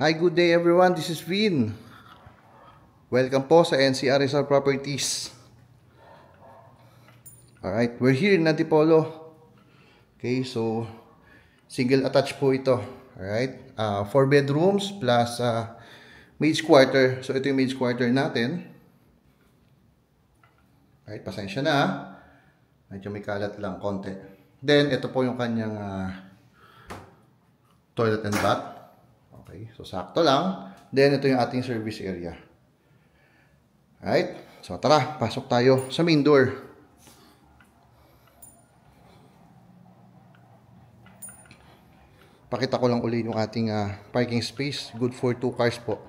Hi, good day everyone. This is Vin. Welcome po sa NCRSR Properties. Alright, we're here in Antipolo. Okay, so single attached po ito. Alright, 4 bedrooms plus maid's quarter. So ito yung maid's quarter natin. Alright, pasensya na. Medyo may kalat lang konti. Then ito po yung kanyang toilet and bath. Okay, so sakto lang. Then ito yung ating service area. Alright, so tara, pasok tayo sa main door. Pakita ko lang ulit yung ating parking space. Good for 2 cars po.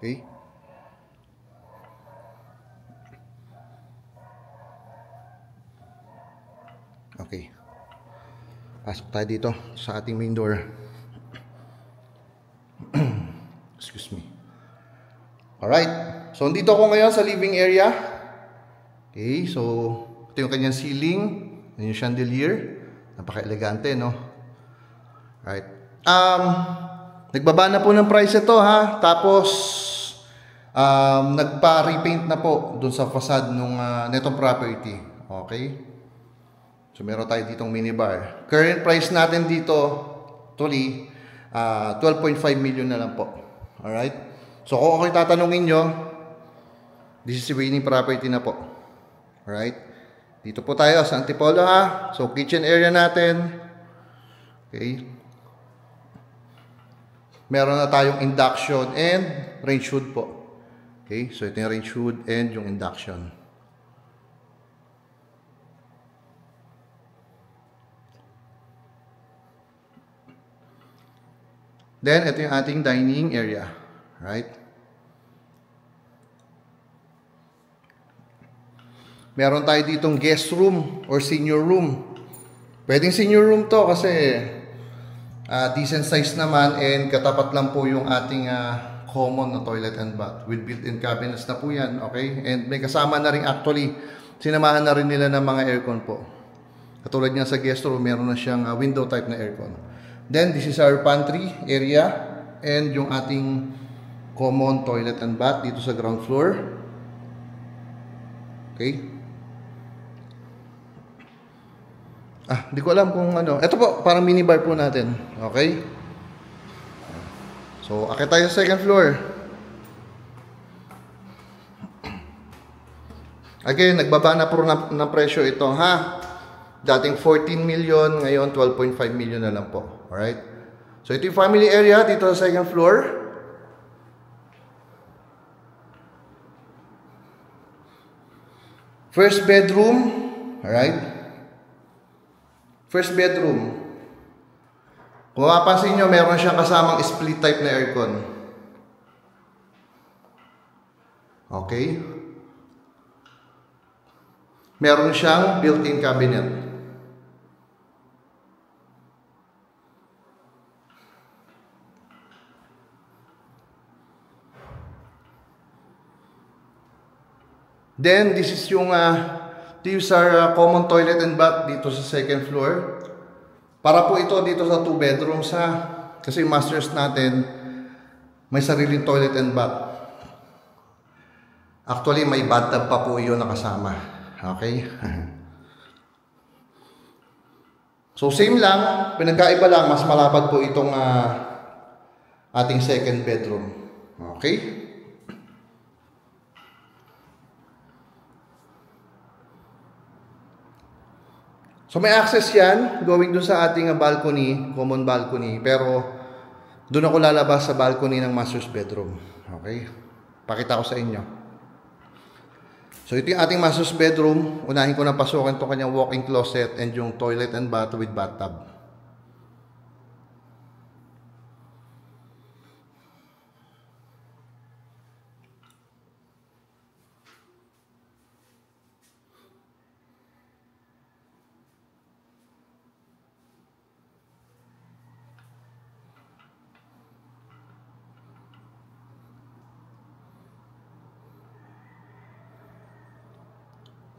Okay. Okay. Pasok tayo dito sa ating main door. Excuse me. Alright. So, dito ako ngayon sa living area. Okay. So, ito yung kanyang ceiling. Ito yung chandelier. Napaka-elegante, no? Alright. Nagbaba na po ng price ito, ha? Tapos, nagpa-repaint na po dun sa facade nung netong property. Okay. So, meron tayo ditong minibar. Current price natin dito, actually, 12.5 million na lang po. Alright? So, kung ako'y tatanungin nyo, this is the winning property na po. Alright? Dito po tayo sa Antipolo, ha? So, kitchen area natin. Okay? Meron na tayong induction and range hood po. Okay? So, ito yung range hood and yung induction. Then, ito yung ating dining area. Right? Meron tayo ditong guest room or senior room. Pwedeng senior room to kasi decent size naman and katapat lang po yung ating common na toilet and bath. With built-in cabinets na po yan. Okay? And may kasama na rin actually, sinamahan na rin nila ng mga aircon po. Katulad niya sa guest room, meron na siyang window type na aircon. Then, this is our pantry area and yung ating common toilet and bath dito sa ground floor. Okay. Di ko alam kung ano. Ito po, parang minibar po natin. Okay. So, akit tayo sa second floor. Again, nagbaba na po ng presyo ito, ha? Dating 14 million, ngayon 12.5 million na lang po. Alright? So, ito yung family area dito sa second floor. First bedroom. Alright? First bedroom. Kung mapapansin nyo, meron siyang kasamang split type na aircon. Okay? Meron siyang built-in cabinet. Then, this is yung these are common toilet and bath dito sa second floor. Para po ito dito sa 2 bedrooms, ha? Kasi yung masters natin, may sariling toilet and bath. Actually, may bathtub pa po yun nakasama. Okay? So, same lang. Pinagkaiba lang, mas malapad po itong ating second bedroom. Okay? So, may access yan going dun sa ating balcony, common balcony. Pero, dun ako lalabas sa balcony ng master's bedroom. Okay? Pakita ko sa inyo. So, ito yung ating master's bedroom. Unahin ko na pasukin itong kanyang walk-in closet and yung toilet and bath with bathtub.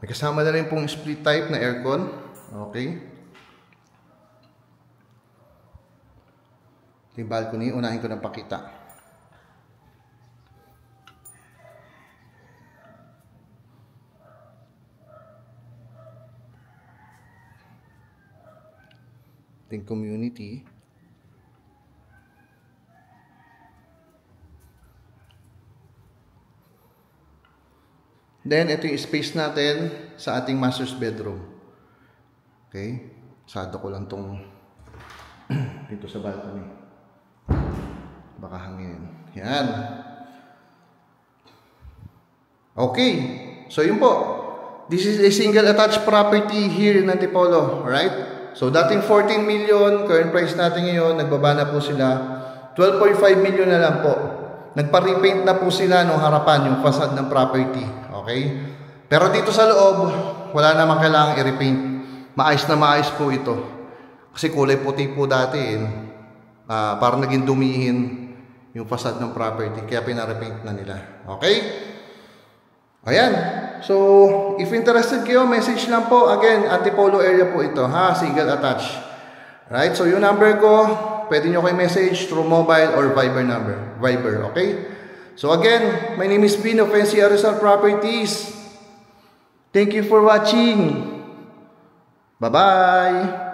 May kasama na rin pong split type na aircon. Okay. Yung balcony, unahin ko ng pakita. Yung community. Then, ito yung space natin sa ating master's bedroom. Okay? Sado ko lang tong dito sa balcony. Baka hangin. Yan. Okay. So, yun po. This is a single attached property here in Antipolo. Alright? So, dating 14 million, current price natin ngayon, nagbaba na po sila. 12.5 million na lang po. Nagpa-repaint na po sila nung harapan, yung facade ng property. Okay? Pero dito sa loob, wala namang kailangang i-repaint. Maayos na maayos po ito. Kasi kulay puti po dati. Parang naging dumihin yung facade ng property. Kaya pina-repaint na nila. Okay? Ayan. So, if interested kayo, message lang po. Again, Antipolo area po ito, ha? Single attached. Right? So, yung number ko, pwede nyo kayo message through mobile or Viber number. Viber, okay? So, again, my name is Vin of NCR Rizal Properties. Thank you for watching. Bye-bye.